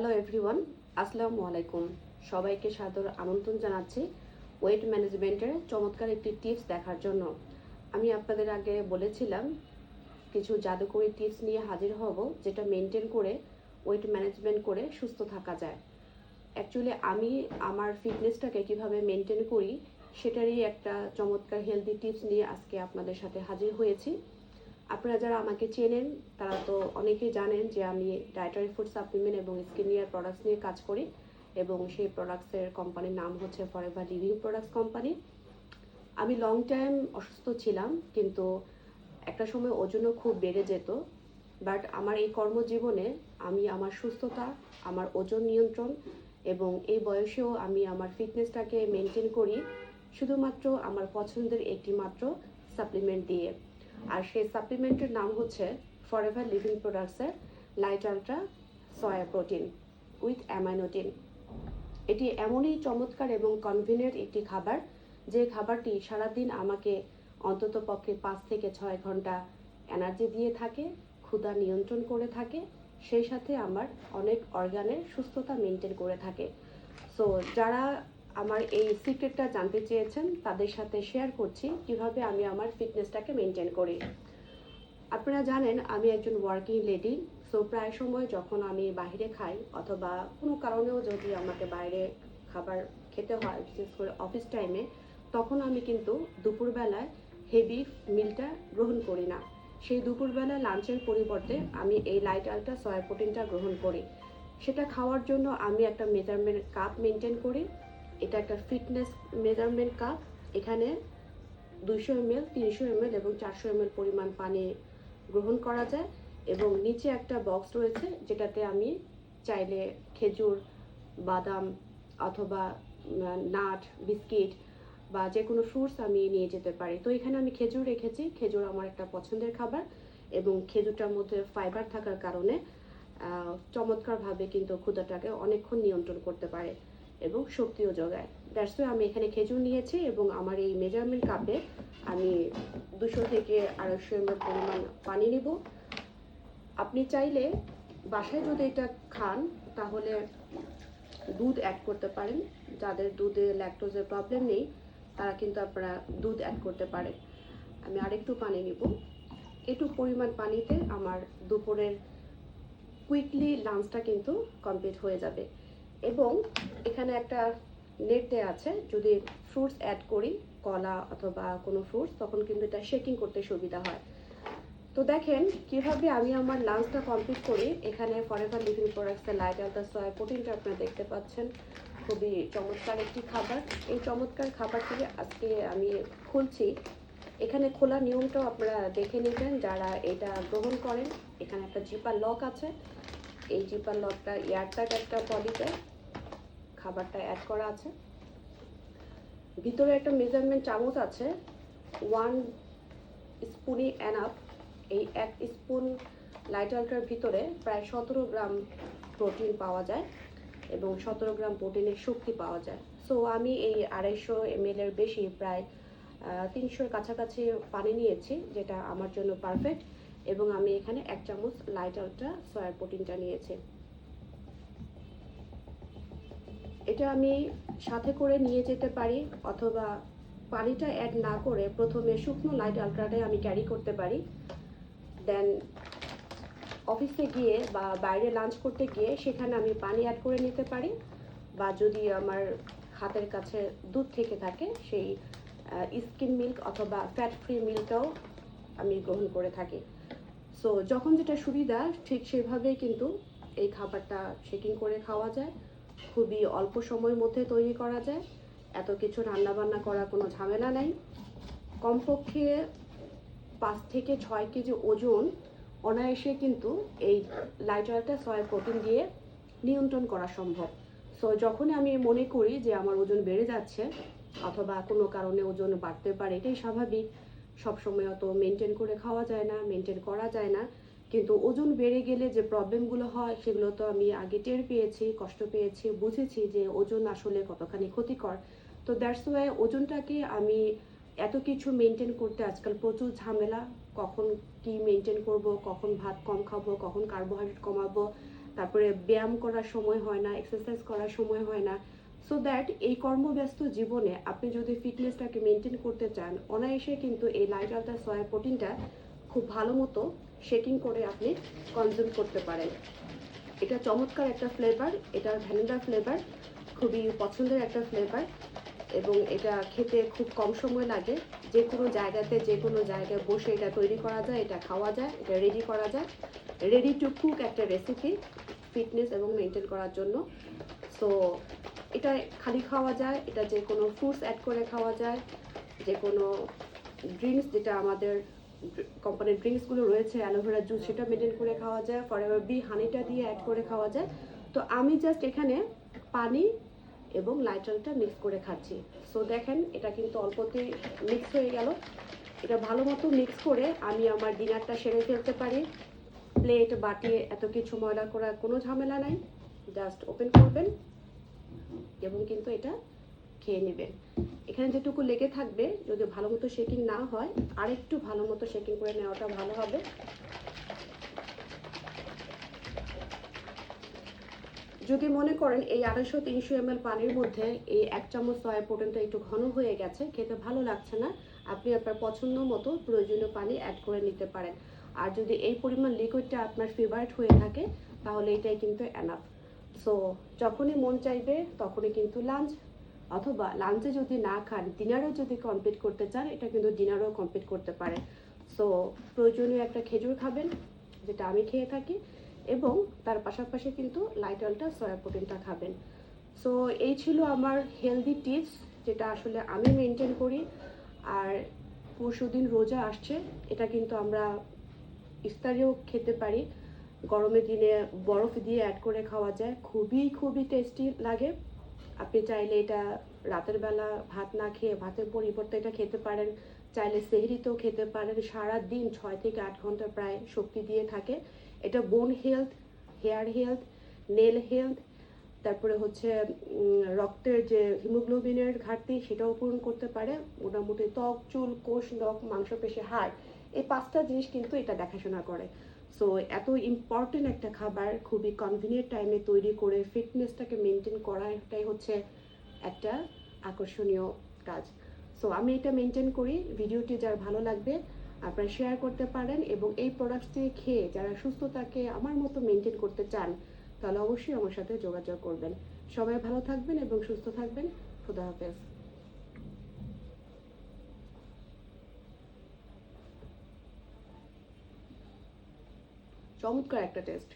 Hello everyone, আসসালামু আলাইকুম। সবাইকে সাদর আমন্ত্রণ জানাচ্ছি ওয়েট ম্যানেজমেন্টের চমৎকার একটি টিপস দেখার জন্য। আমি আপনাদের আগে বলেছিলাম কিছু জাদুকরি টিপস নিয়ে হাজির হব, যেটা মেনটেন করে ওয়েট ম্যানেজমেন্ট করে সুস্থ থাকা যায়। অ্যাকচুয়ালি আমি আমার ফিটনেসটাকে কিভাবে মেনটেন করি সেটারই একটা চমৎকার হেলদি টিপস নিয়ে আজকে আপনাদের সাথে হাজির হয়েছি। আপনারা যারা আমাকে চেনেন তারা তো অনেকেই জানেন যে আমি ডায়েটারি ফুড সাপ্লিমেন্ট এবং স্কিন কেয়ার প্রোডাক্টস নিয়ে কাজ করি, এবং সেই প্রোডাক্টসের কোম্পানির নাম হচ্ছে ফরএভার লিভিং প্রোডাক্টস কোম্পানি। আমি লং টাইম অসুস্থ ছিলাম, কিন্তু একটা সময় ওজনও খুব বেড়ে যেত। বাট আমার এই কর্মজীবনে আমি আমার সুস্থতা, আমার ওজন নিয়ন্ত্রণ এবং এই বয়সেও আমি আমার ফিটনেসটাকে মেনটেন করি শুধুমাত্র আমার পছন্দের একটি মাত্র সাপ্লিমেন্ট দিয়ে। আর সেই সাপ্লিমেন্টের নাম হচ্ছে ফরএভার লিভিং প্রোডাক্টসের lite ultra soya protein with aminotein. এটি এমনই চমৎকার এবং কনভিনিয়েন্ট একটি খাবার, যে খাবারটি সারাদিন আমাকে অন্তত পক্ষে 5 থেকে 6 ঘন্টা এনার্জি দিয়ে থাকে, ক্ষুধা নিয়ন্ত্রণ করে থাকে, সেই সাথে আমার অনেক অর্গানের সুস্থতা মেনটেন করে থাকে। সো যারা আমার এই সিক্রেটটা জানতে চেয়েছেন তাদের সাথে শেয়ার করছি কিভাবে আমি আমার ফিটনেসটাকে মেনটেন করি। আপনারা জানেন আমি একজন ওয়ার্কিং লেডি। সো প্রায় সময় যখন আমি বাইরে খাই অথবা কোনো কারণেও যদি আমাকে বাইরে খাবার খেতে হয়, বিশেষ করে অফিস টাইমে, তখন আমি কিন্তু দুপুরবেলায় হেভি মিলটা গ্রহণ করি না। সেই দুপুরবেলা লাঞ্চের পরিবর্তে আমি এই লাইট আলট্রা সয়া প্রোটিনটা গ্রহণ করি। সেটা খাওয়ার জন্য আমি একটা মেজারমেন্ট কাপ মেনটেন করি। এটা একটা ফিটনেস মেজারমেন্ট কাপ। এখানে 200 ml, 300 ml এবং 400 ml পরিমাণ পানি গ্রহণ করা যায়, এবং নিচে একটা বক্স রয়েছে যেটাতে আমি চাইলে খেজুর, বাদাম অথবা নাট, বিস্কিট বা যে কোনো ফ্রুটস আমি নিয়ে যেতে পারি। তো এখানে আমি খেজুর রেখেছি। খেজুর আমার একটা পছন্দের খাবার, এবং খেজুরটার মধ্যে ফাইবার থাকার কারণে চমৎকারভাবে কিন্তু ক্ষুধাটাকে অনেকক্ষণ নিয়ন্ত্রণ করতে পারে এবং শক্তিও যোগায়। দ্যাটস ওয়াই আমি এখানে খেজুর নিয়েছি, এবং আমার এই মেজারমেন্ট কাপে আমি 200 থেকে 250 ml পরিমাণ পানি নিব। আপনি চাইলে বাসায় যদি এটা খান তাহলে দুধ অ্যাড করতে পারেন। যাদের দুধে ল্যাকটোজের প্রবলেম নেই তারা কিন্তু আপনারা দুধ অ্যাড করতে পারেন। আমি আরেকটু পানি নিব। এটুকু পরিমাণ পানিতে আমার দুপুরের কুইকলি লাঞ্চটা কিন্তু কমপ্লিট হয়ে যাবে। এবং এখানে একটা নেট দেওয়া আছে, যদি ফ্রুটস অ্যাড করি, কলা অথবা কোনো ফ্রুটস, তখন কিন্তু এটা শেকিং করতে সুবিধা হয়। তো দেখেন কিভাবে আমি আমার লাঞ্চটা কমপ্লিট করি। এখানে ফরএভার লিভিং প্রোডাক্টসের লাইট আলট্রা সয়া প্রোটিনটা আপনারা দেখতে পাচ্ছেন। খুবই চমৎকার একটি খাবার। এই চমৎকার খাবারটি আজকে আমি খুলছি। এখানে খোলা নিয়মটাও আপনারা দেখে নেবেন যারা এটা গ্রহণ করেন। এখানে একটা জিপার লক আছে। এই জিপার লকটা এয়ারটাইট একটা পলিতে খাবারটা অ্যাড করা আছে। ভিতরে একটা মেজারমেন্ট চামচ আছে, 1 স্পুনই এনাফ। এই 1 স্পুন লাইট আলট্রার ভিতরে প্রায় 17 গ্রাম প্রোটিন পাওয়া যায়, এবং 17 গ্রাম প্রোটিনের শক্তি পাওয়া যায়। সো আমি এই 250 ml এর বেশি, প্রায় 300-র কাছাকাছি পানি নিয়েছি, যেটা আমার জন্য পারফেক্ট। এবং আমি এখানে 1 চামচ লাইট আলট্রা সয়া প্রোটিনটা নিয়েছি। এটা আমি সাথে করে নিয়ে যেতে পারি, অথবা পানিটা অ্যাড না করে প্রথমে শুকনো লাইট আলট্রাটাই আমি ক্যারি করতে পারি। দেন অফিসে গিয়ে বা বাইরে লাঞ্চ করতে গিয়ে সেখানে আমি পানি অ্যাড করে নিতে পারি, বা যদি আমার হাতের কাছে দুধ থেকে থাকে সেই স্কিম মিল্ক অথবা ফ্যাট ফ্রি মিল্কটাও আমি গ্রহণ করে থাকি। সো যখন যেটা সুবিধা ঠিক সেভাবেই কিন্তু এই খাবারটা শেকিং করে খাওয়া যায়। খুবই অল্প সময়ের মধ্যে তৈরি করা যায়। এত কিছু রান্নাবান্না করার কোনো ঝামেলা নাই। কমপক্ষে 5 থেকে 6 কেজি ওজন অনায়াসে কিন্তু এই লাইট আলট্রা সয়া প্রোটিন দিয়ে নিয়ন্ত্রণ করা সম্ভব। সো যখনই আমি মনে করি যে আমার ওজন বেড়ে যাচ্ছে অথবা কোনো কারণে ওজন বাড়তে পারে, এটাই স্বাভাবিক। সবসময় অত মেনটেন করে খাওয়া যায় না, মেনটেন করা যায় না, কিন্তু ওজন বেড়ে গেলে যে প্রবলেমগুলো হয় সেগুলো তো আমি আগে টের পেয়েছি, কষ্ট পেয়েছি, বুঝেছি যে ওজন আসলে কতখানি ক্ষতিকর। তো দ্যাটস ওয়াই ওজনটাকে আমি এত কিছু মেনটেন করতে আজকাল প্রচুর ঝামেলা। কখন কি মেনটেন করব, কখন ভাত কম খাবো, কখন কার্বোহাইড্রেট কমাবো, তারপরে ব্যায়াম করার সময় হয় না, এক্সারসাইজ করার সময় হয় না। সো দ্যাট এই কর্মব্যস্ত জীবনে আপনি যদি ফিটনেসটাকে মেনটেন করতে চান, অনায়াসে কিন্তু এই লাইট আলট্রা সয়া প্রোটিনটা খুব ভালো মতো শেকিং করে আপনি কনজিউম করতে পারেন। এটা চমৎকার একটা ফ্লেভার, এটা ভ্যানিলা ফ্লেভার, খুবই পছন্দের একটা ফ্লেভার, এবং এটা খেতে খুব কম সময় লাগে। যে কোনো জায়গায় বসে এটা তৈরি করা যায়, এটা খাওয়া যায়, এটা রেডি করা যায়। রেডি টু কুক একটা রেসিপি ফিটনেস এবং মেনটেন করার জন্য। সো এটা খালি খাওয়া যায়, এটা যে কোনো ফ্রুটস অ্যাড করে খাওয়া যায়, যে কোনো ড্রিঙ্কস, যেটা আমাদের কোম্পানির ড্রিঙ্কসগুলো রয়েছে, অ্যালোভেরা জুস, সেটা মেনটেন করে খাওয়া যায়, ফরএভার বি হানিটা দিয়ে অ্যাড করে খাওয়া যায়। তো আমি জাস্ট এখানে পানি এবং লাইটলটা মিক্স করে খাচ্ছি। সো দেখেন এটা কিন্তু অল্পতেই মিক্স হয়ে গেল। এটা ভালো মতো মিক্স করে আমি আমার ডিনারটা সেরে ফেলতে পারি। প্লেট বাটি এত কিছু ময়লা করার কোনো ঝামেলা নাই, জাস্ট ওপেন করবেন এবং কিন্তু এটা খেয়ে নেবেন। এখানে যেটুকু লেগে থাকবে, যদি ভালো মতো শেকিং না হয়, আরেকটু ভালো মতো শেকিং করে নেওয়াটা ভালো হবে। যদি মনে করেন এই 250-300 ml পানির মধ্যে এই 1 চামচ সয়া প্রোটিনটা একটু ঘন হয়ে গেছে, খেতে ভালো লাগছে না, আপনি আপনার পছন্দ মতো প্রয়োজনীয় পানি অ্যাড করে নিতে পারেন। আর যদি এই পরিমাণ লিকুইডটা আপনার ফেভারিট হয়ে থাকে, তাহলে এটাই কিন্তু এনাফ। সো যখনই মন চাইবে তখনই কিন্তু লাঞ্চ, অথবা লাঞ্চে যদি না খান, ডিনারও যদি কমপ্লিট করতে চান, এটা কিন্তু ডিনারও কমপ্লিট করতে পারেন। সো প্রয়োজনীয় একটা খেজুর খাবেন, যেটা আমি খেয়ে থাকি, এবং তার পাশাপাশি কিন্তু লাইট আলট্রা সয়া প্রোটিনটা খাবেন। সো এই ছিল আমার হেলদি টিপস, যেটা আসলে আমি মেনটেন করি। আর পরশুদিন রোজা আসছে, এটা কিন্তু আমরা ইফতারেও খেতে পারি। গরমের দিনে বরফ দিয়ে অ্যাড করে খাওয়া যায়, খুবই খুবই টেস্টি লাগে। আপনি চাইলে এটা রাতের বেলা ভাত না খেয়ে ভাতের পরিবর্তে এটা খেতে পারেন, চাইলে সেহরিতেও খেতে পারেন। সারা দিন 6 থেকে 8 ঘন্টা প্রায় শক্তি দিয়ে থাকে। এটা bone health, hair health, nail health, তারপরে হচ্ছে রক্তের যে হিমোগ্লোবিনের ঘাটতি, সেটাও পূরণ করতে পারে। মোটামুটি ত্বক, চুল, কোষ, নখ, মাংসপেশি, হাড়, এই 5টা জিনিস কিন্তু এটা দেখাশোনা করে। সো এত ইম্পর্টেন্ট একটা খাবার খুবই কনভিনিয়েন্ট টাইমে তৈরি করে ফিটনেসটাকে মেনটেন করাটাই হচ্ছে একটা আকর্ষণীয় কাজ। সো আমি এটা মেনটেন করি। ভিডিওটি যার ভালো লাগবে আপনারা শেয়ার করতে পারেন, এবং এই প্রোডাক্টসটি খেয়ে যারা সুস্থতাকে আমার মতো মেনটেন করতে চান, তাহলে অবশ্যই আমার সাথে যোগাযোগ করবেন। সবাই ভালো থাকবেন এবং সুস্থ থাকবেন। খুদা হাফেজ। চমৎকার একটা টেস্ট।